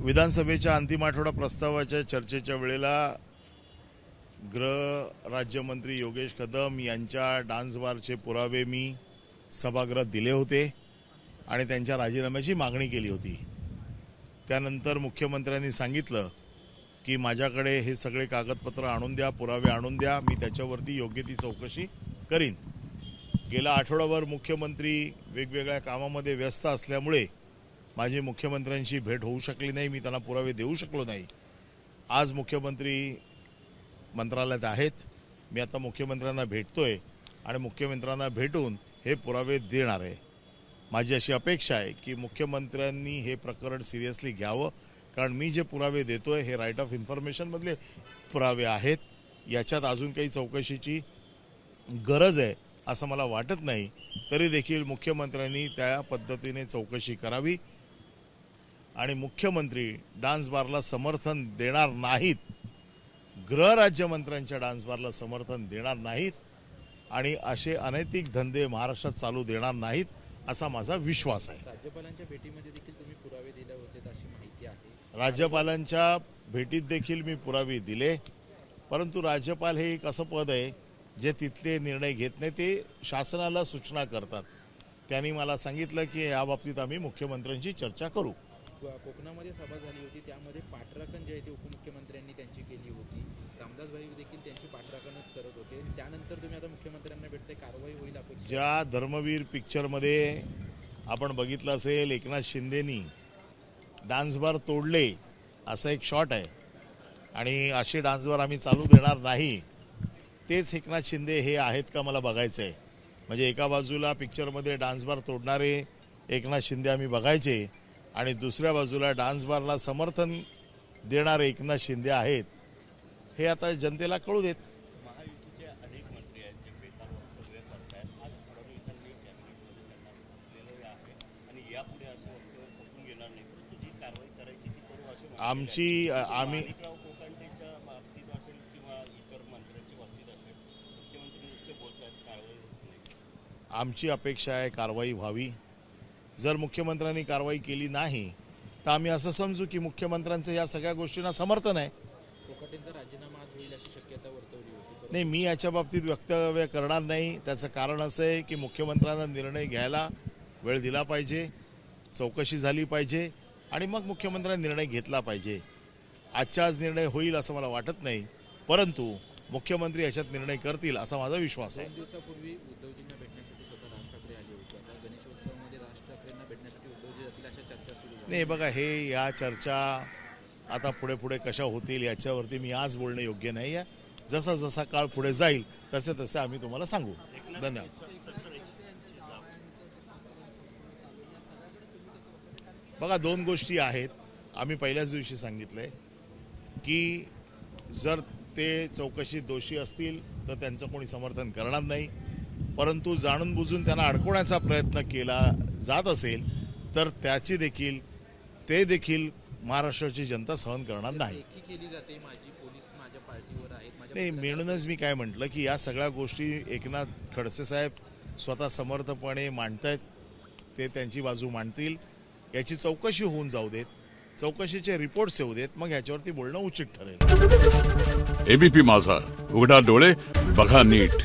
विधानसभेच्या अंतिम आठवडा प्रस्तावाच्या चर्चेच्या वेळेला गृह राज्यमंत्री योगेश कदम यांच्या डान्स बारचे पुरावे मी सभागृहात दिले होते आणि त्यांच्या राजीनाम्याची मागणी केली होती। त्यानंतर मुख्यमंत्र्यांनी सांगितलं की माझ्याकडे हे सगळे कागदपत्र आणून द्या, पुरावे आणून द्या, मी त्याच्यावरती योग्य ती चौकशी करीन। गेला आठवडाभर मुख्यमंत्री वेगवेगळ्या कामामध्ये व्यस्त असल्यामुळे माझी मुख्यमंत्र्यांशी भेट होऊ शकली नाही, मी त्यांना पुरावे देऊ शकलो नाही। आज मुख्यमंत्री मंत्रालयात आहेत, मी आता मुख्यमंत्र्यांना भेटतोय आणि मुख्यमंत्र्यांना भेटून हे पुरावे देणार आहे। माझी अशी अपेक्षा आहे की मुख्यमंत्र्यांनी हे प्रकरण सिरियसली घ्यावं, कारण मी जे पुरावे देतोय हे राईट ऑफ इन्फॉर्मेशनमधले पुरावे आहेत। याच्यात अजून काही चौकशीची गरज आहे असं मला वाटत नाही। तरी देखील मुख्यमंत्र्यांनी त्या पद्धतीने चौकशी करावी आणि मुख्यमंत्री डान्स बारला समर्थन देणार नाहीत, गृह राज्यमंत्र्यांच्या डान्स बारला समर्थन देणार नाहीत आणि असे अनैतिक धंदे महाराष्ट्रात चालू देणार नाहीत असा माझा विश्वास आहे। राज्यपालांच्या भेटीमध्ये देखील तुम्ही पुरावे दिले होते अशी माहिती आहे। राज्यपालांच्या भेटीत देखील मी पुरावे दिले, परंतु राज्यपाल हे एक असं पद आहे जे तिथले निर्णय घेत नाही, ते शासनाला सूचना करतात। त्यांनी मला सांगितलं की या बाबतीत आम्ही मुख्यमंत्र्यांची चर्चा करू। कोकणामध्ये सभा झाली होती, त्यामध्ये पाठराखण जे आहे ते उपमुख्यमंत्र्यांनी त्यांची केली होती। रामदास भाई देखील त्यांची पाठराखणच करत होते। त्यानंतर तुम्ही आता मुख्यमंत्र्यांना भेटते, कारवाई होईल अपेक्षा? ज्या धर्मवीर पिक्चरमध्ये आपण बघितलं असेल, एकनाथ शिंदेनी डान्स बार तोडले असा एक शॉट आहे आणि असे डान्स बार आम्ही चालू देणार नाही। तेच एकनाथ शिंदे हे आहेत का मला बघायचं आहे। म्हणजे एका बाजूला पिक्चरमध्ये डान्स बार तोडणारे एकनाथ शिंदे आम्ही बघायचे आणि दुसऱ्या बाजूला डान्स बारला समर्थन देणारे एकनाथ शिंदे आहेत, हे आता जनतेला कळू देत। महायुतीचे अनेक मंत्री आहेत जे बेताल वक्तव्य करतायत, आज फडणवीसांनी कॅबिनेटमध्ये दिलेलं आहे आणि यापुढे असं वक्तव्य पटून घेणार नाही, परंतु जी कारवाई करायची ती करू असे आम्ही कोकांटेच्या बाबतीत असेल किंवा इतर मंत्र्यांच्या बाबतीत असेल, मुख्यमंत्री नुसते बोलतात, कारवाई होत नाही। आमची अपेक्षा आहे कारवाई व्हावी। जर मुख्यमंत्र्यांनी कारवाई केली नाही तर आम्ही असं समजू की मुख्यमंत्र्यांचं या सगळ्या गोष्टींना समर्थन आहे। कोकाटेंचा राजीनामा आज होईल अशी शक्यता वर्तवली होती। नाही, मी याच्या बाबतीत वक्तव्य करणार नाही। त्याचं कारण असं आहे की मुख्यमंत्र्यांना निर्णय घ्यायला वेळ दिला पाहिजे, चौकशी झाली पाहिजे आणि मग मुख्यमंत्र्यांनी निर्णय घेतला पाहिजे। आजच्या आज निर्णय होईल असं मला वाटत नाही, परंतु मुख्यमंत्री याच्यात निर्णय करतील असा माझा विश्वास आहे। 2 दिवसापूर्वी उद्धवजींना भेटण्यासाठी स्वतः राज ठाकरे आले होते। आता गणेशोत्सवामध्ये राज ठाकरेंना भेटण्यासाठी उद्धवजी जातील अशा चर्चा सुरू झाल्या। नाही बघा, हे या चर्चा आता पुढे पुढे कशा होतील याच्यावरती मी आज बोलणं योग्य नाही आहे। जसा जसा काळ पुढे जाईल तसे तसे आम्ही तुम्हाला सांगू। धन्यवाद। बघा, 2 गोष्टी आहेत। आम्ही पहिल्याच दिवशी सांगितलंय की जर ते चौकशीत दोषी असतील तर त्यांचं कोणी समर्थन करणार नाही, परंतु जाणून बुजून त्यांना अडकवण्याचा प्रयत्न केला जात असेल तर ते देखील महाराष्ट्राची जनता सहन करणार नाही। केली जाते, माझी पोलीस माझ्या पार्टीवर आहेत। नाही, म्हणूनच मी काय म्हटलं की या सगळ्या गोष्टी एकनाथ खडसे साहेब स्वतः समर्थपणे मांडतायत, ते त्यांची बाजू मांडतील। याची चौकशी होऊन जाऊ देत, चौकशीचे रिपोर्ट्स येऊ देत, मग ह्याच्यावरती बोलणं उचित ठरेल। एबीपी माझा, उघडा डोळे बघा नीट।